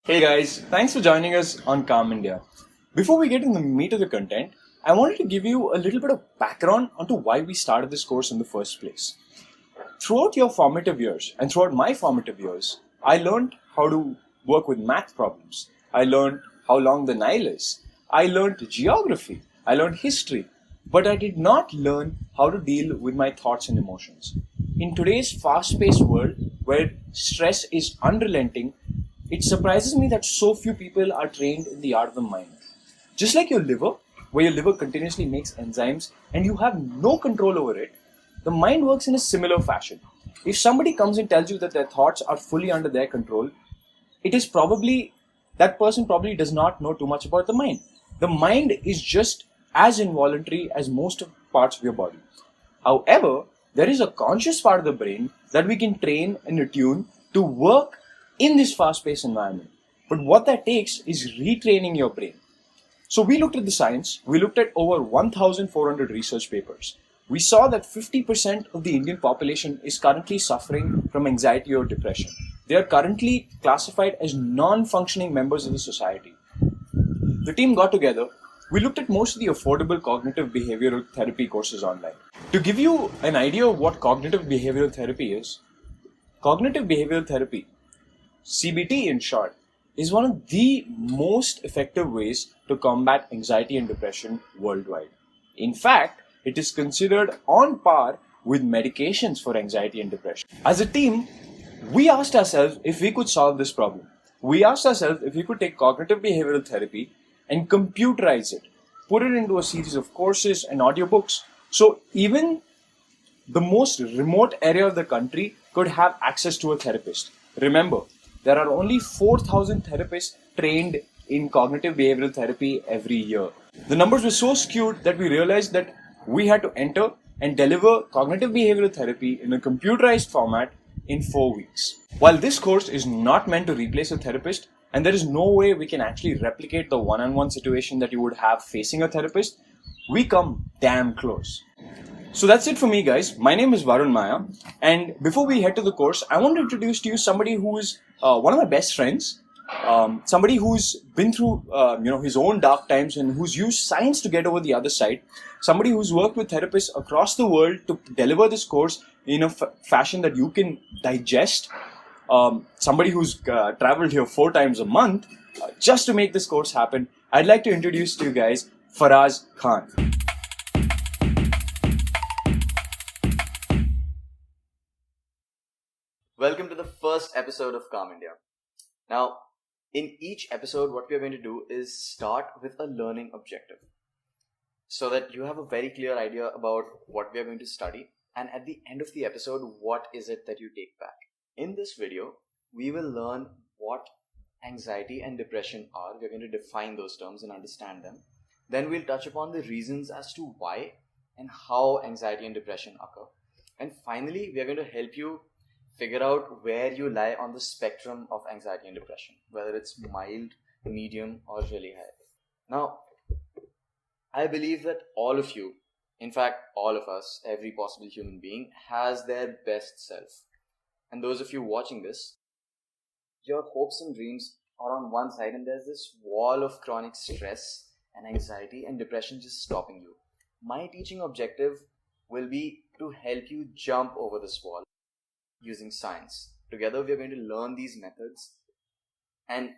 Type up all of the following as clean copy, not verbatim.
Hey guys, thanks for joining us on Calm India. Before we get in the meat of the content, I wanted to give you a little bit of background onto why we started this course in the first place. Throughout your formative years and throughout my formative years, I learned how to work with math problems. I learned how long the Nile is. I learned geography. I learned history. But I did not learn how to deal with my thoughts and emotions. In today's fast paced world where stress is unrelenting, it surprises me that so few people are trained in the art of the mind. Just like your liver, where your liver continuously makes enzymes and you have no control over it, the mind works in a similar fashion. If somebody comes and tells you that their thoughts are fully under their control, it is probably that person probably does not know too much about the mind. The mind is just as involuntary as most of parts of your body. However, there is a conscious part of the brain that we can train and attune to work in this fast-paced environment. But what that takes is retraining your brain. So we looked at the science, we looked at over 1,400 research papers. We saw that 50% of the Indian population is currently suffering from anxiety or depression. They are currently classified as non-functioning members of the society. The team got together. We looked at most of the affordable cognitive behavioral therapy courses online. To give you an idea of what cognitive behavioral therapy is, cognitive behavioral therapy, CBT in short, is one of the most effective ways to combat anxiety and depression worldwide. In fact, it is considered on par with medications for anxiety and depression. As a team, we asked ourselves if we could solve this problem. We asked ourselves if we could take cognitive behavioral therapy and computerize it, put it into a series of courses and audiobooks, so even the most remote area of the country could have access to a therapist. Remember, there are only 4,000 therapists trained in cognitive behavioral therapy every year. The numbers were so skewed that we realized that we had to enter and deliver cognitive behavioral therapy in a computerized format in 4 weeks. While this course is not meant to replace a therapist, and there is no way we can actually replicate the one-on-one situation that you would have facing a therapist, we come damn close. So that's it for me, guys. My name is Varun Maya, and before we head to the course, I want to introduce to you somebody who is one of my best friends, somebody who's been through his own dark times and who's used science to get over the other side, somebody who's worked with therapists across the world to deliver this course in a fashion that you can digest, somebody who's traveled here 4 times a month just to make this course happen. I'd like to introduce to you guys Faraz Khan. Welcome to the first episode of Calm India. Now, in each episode, what we are going to do is start with a learning objective so that you have a very clear idea about what we are going to study, and at the end of the episode, what is it that you take back. In this video, we will learn what anxiety and depression are. We're going to define those terms and understand them. Then we'll touch upon the reasons as to why and how anxiety and depression occur. And finally, we are going to help you figure out where you lie on the spectrum of anxiety and depression, whether it's mild, medium, or really high. Now, I believe that all of you, in fact, all of us, every possible human being, has their best self. And those of you watching this, your hopes and dreams are on one side, and there's this wall of chronic stress and anxiety and depression just stopping you. My teaching objective will be to help you jump over this wall using science. Together we are going to learn these methods, and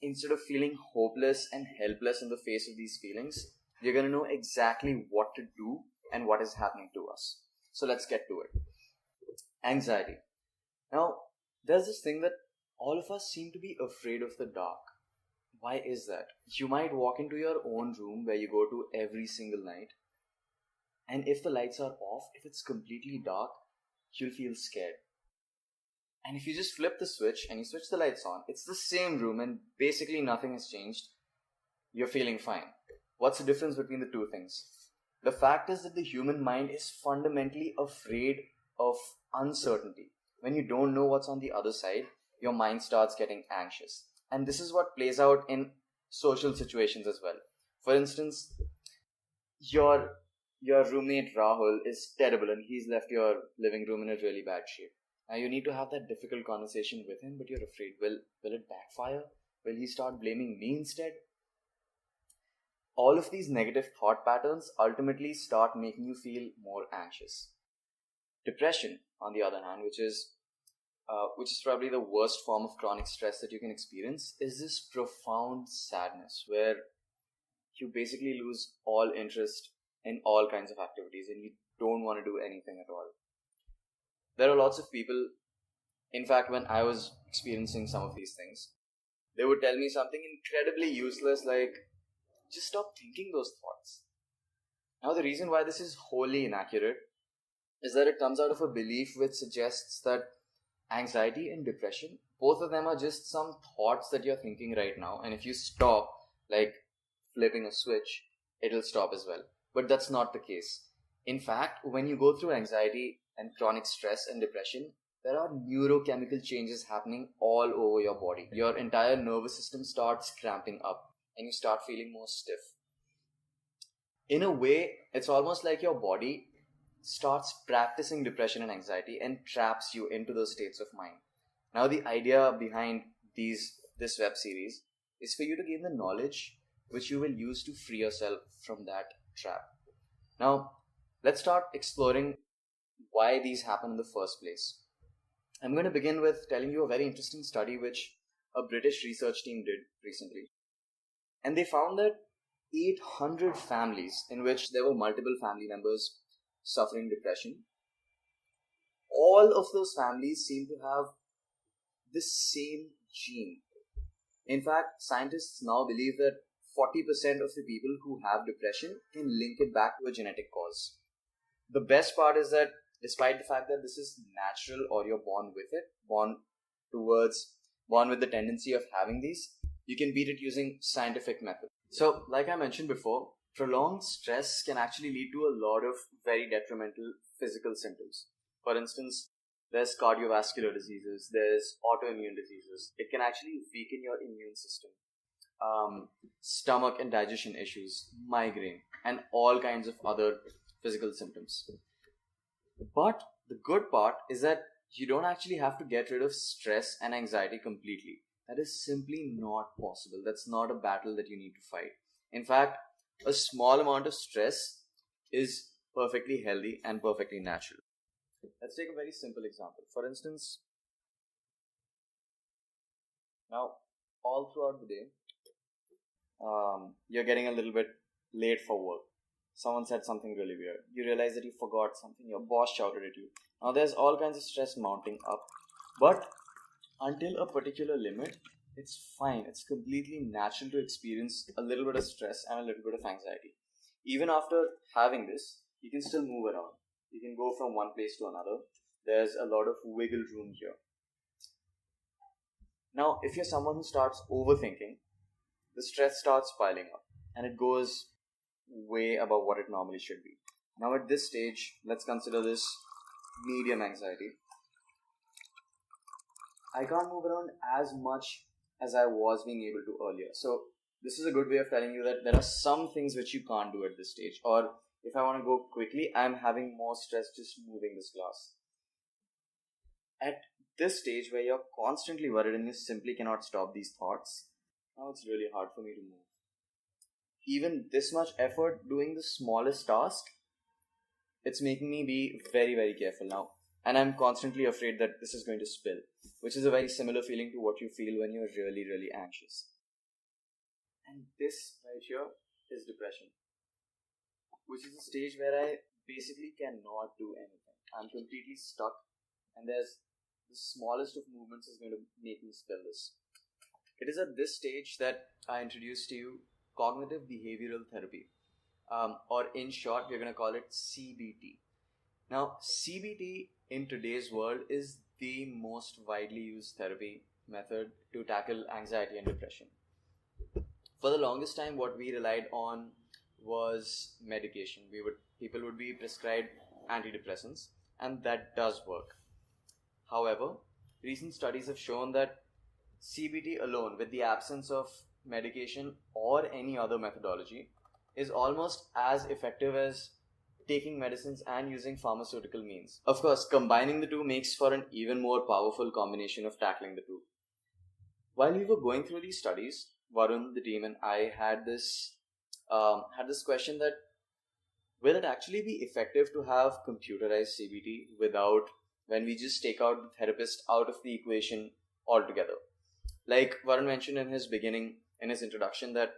instead of feeling hopeless and helpless in the face of these feelings, we're going to know exactly what to do and what is happening to us. So let's get to it. Anxiety. Now, there's this thing that all of us seem to be afraid of the dark. Why is that? You might walk into your own room where you go to every single night, and if the lights are off, if it's completely dark, you'll feel scared. And if you just flip the switch and you switch the lights on, it's the same room and basically nothing has changed. You're feeling fine. What's the difference between the two things? The fact is that the human mind is fundamentally afraid of uncertainty. When you don't know what's on the other side, your mind starts getting anxious. And this is what plays out in social situations as well. For instance, your roommate Rahul is terrible and he's left your living room in a really bad shape. Now you need to have that difficult conversation with him, but you're afraid, will it backfire? Will he start blaming me instead? All of these negative thought patterns ultimately start making you feel more anxious. Depression, on the other hand, which is probably the worst form of chronic stress that you can experience, is this profound sadness where you basically lose all interest in all kinds of activities and you don't want to do anything at all. There are lots of people, in fact, when I was experiencing some of these things, they would tell me something incredibly useless like, just stop thinking those thoughts. Now, the reason why this is wholly inaccurate is that it comes out of a belief which suggests that anxiety and depression, both of them are just some thoughts that you're thinking right now, and if you stop, like flipping a switch, it'll stop as well. But that's not the case. In fact, when you go through anxiety and chronic stress and depression, there are neurochemical changes happening all over your body. Your entire nervous system starts cramping up and you start feeling more stiff. In a way, it's almost like your body starts practicing depression and anxiety and traps you into those states of mind. Now, the idea behind this web series is for you to gain the knowledge which you will use to free yourself from that trap. Now, let's start exploring why these happen in the first place. I'm going to begin with telling you a very interesting study which a British research team did recently. And they found that 800 families in which there were multiple family members suffering depression, all of those families seem to have the same gene. In fact, scientists now believe that 40% of the people who have depression can link it back to a genetic cause. The best part is that despite the fact that this is natural or you're born with it, born with the tendency of having these, you can beat it using scientific methods. So, like I mentioned before, prolonged stress can actually lead to a lot of very detrimental physical symptoms. For instance, there's cardiovascular diseases, there's autoimmune diseases. It can actually weaken your immune system. Stomach and digestion issues, migraine, and all kinds of other physical symptoms. But the good part is that you don't actually have to get rid of stress and anxiety completely. That is simply not possible. That's not a battle that you need to fight. In fact, a small amount of stress is perfectly healthy and perfectly natural. Let's take a very simple example. For instance, now all throughout the day, you're getting a little bit late for work. Someone said something really weird. You realize that you forgot something. Your boss shouted at you. Now there's all kinds of stress mounting up. But until a particular limit, it's fine. It's completely natural to experience a little bit of stress and a little bit of anxiety. Even after having this, you can still move around. You can go from one place to another. There's a lot of wiggle room here. Now, if you're someone who starts overthinking, the stress starts piling up and it goes way above what it normally should be. Now, at this stage, let's consider this medium anxiety. I can't move around as much as I was being able to earlier. So this is a good way of telling you that there are some things which you can't do at this stage. Or if I want to go quickly, I'm having more stress just moving this glass. At this stage where you're constantly worried and you simply cannot stop these thoughts, now it's really hard for me to move. Even this much effort doing the smallest task, it's making me be very, very careful now. And I'm constantly afraid that this is going to spill, which is a very similar feeling to what you feel when you're really, really anxious. And this right here is depression, which is a stage where I basically cannot do anything. I'm completely stuck, and there's the smallest of movements is going to make me spill this. It is at this stage that I introduce to you cognitive behavioral therapy, or in short, we're going to call it CBT. Now, CBT in today's world is the most widely used therapy method to tackle anxiety and depression. For the longest time, what we relied on was medication. People would be prescribed antidepressants, and that does work. However, recent studies have shown that CBT alone, with the absence of medication or any other methodology, is almost as effective as taking medicines and using pharmaceutical means. Of course, combining the two makes for an even more powerful combination of tackling the two. while we were going through these studies, Varun, the team, and I had this question that will it actually be effective to have computerized CBT without when we just take out the therapist out of the equation altogether? Like Varun mentioned in his introduction, that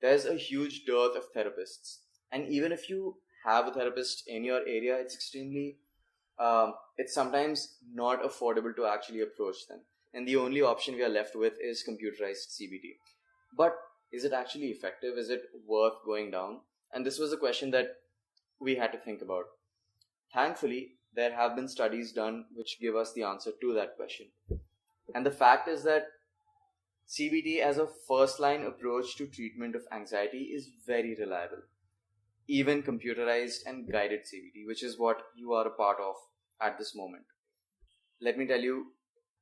there's a huge dearth of therapists, and even if you have a therapist in your area, it's sometimes not affordable to actually approach them, and the only option we are left with is computerized CBT. But is it actually effective? Is it worth going down? And this was a question that we had to think about. Thankfully, there have been studies done which give us the answer to that question. And the fact is that CBT as a first line approach to treatment of anxiety is very reliable. Even computerized and guided CBT, which is what you are a part of at this moment. Let me tell you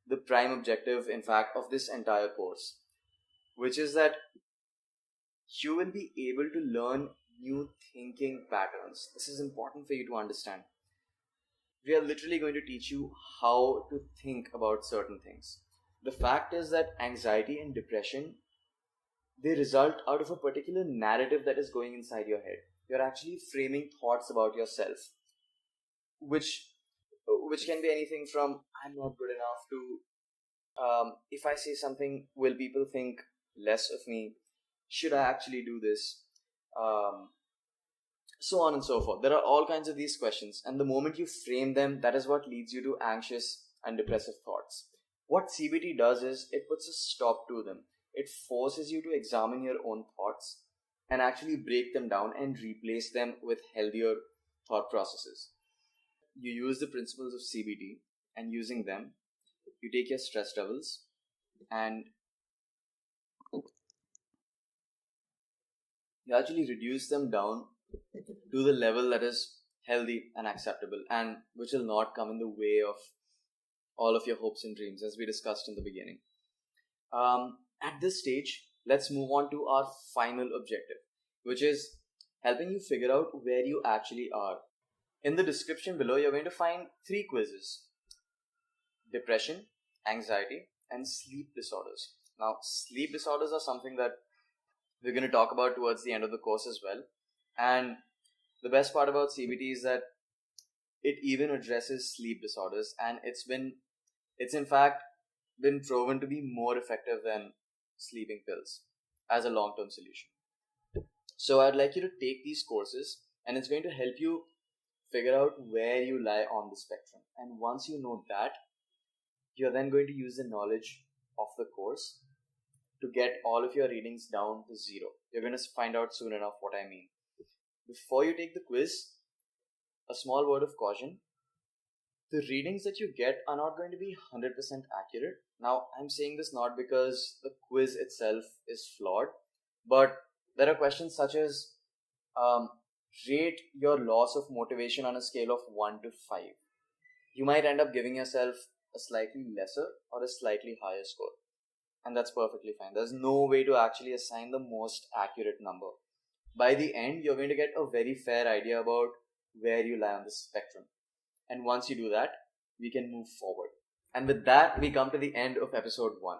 the prime objective, in fact, of this entire course, which is that you will be able to learn new thinking patterns. This is important for you to understand. We are literally going to teach you how to think about certain things. The fact is that anxiety and depression, they result out of a particular narrative that is going inside your head. You're actually framing thoughts about yourself, which can be anything from I'm not good enough to if I say something, will people think less of me? Should I actually do this? So on and so forth. There are all kinds of these questions, and the moment you frame them, that is what leads you to anxious and depressive thoughts. What CBT does is it puts a stop to them. It forces you to examine your own thoughts and actually break them down and replace them with healthier thought processes. You use the principles of CBT, and using them, you take your stress levels and you actually reduce them down to the level that is healthy and acceptable, and which will not come in the way of all of your hopes and dreams, as we discussed in the beginning. At this stage, let's move on to our final objective, which is helping you figure out where you actually are. In the description below, you're going to find 3 quizzes: depression, anxiety, and sleep disorders. Now, sleep disorders are something that we're going to talk about towards the end of the course as well. And the best part about CBT is that it even addresses sleep disorders, and it's in fact been proven to be more effective than sleeping pills as a long-term solution. So I'd like you to take these courses, and it's going to help you figure out where you lie on the spectrum. And once you know that, you're then going to use the knowledge of the course to get all of your readings down to 0. You're going to find out soon enough what I mean. Before you take the quiz, a small word of caution. The readings that you get are not going to be 100% accurate. Now, I'm saying this not because the quiz itself is flawed, but there are questions such as rate your loss of motivation on a scale of 1 to 5. You might end up giving yourself a slightly lesser or a slightly higher score, and that's perfectly fine. There's no way to actually assign the most accurate number. By the end, you're going to get a very fair idea about where you lie on the spectrum. And once you do that, we can move forward. And with that, we come to the end of episode 1.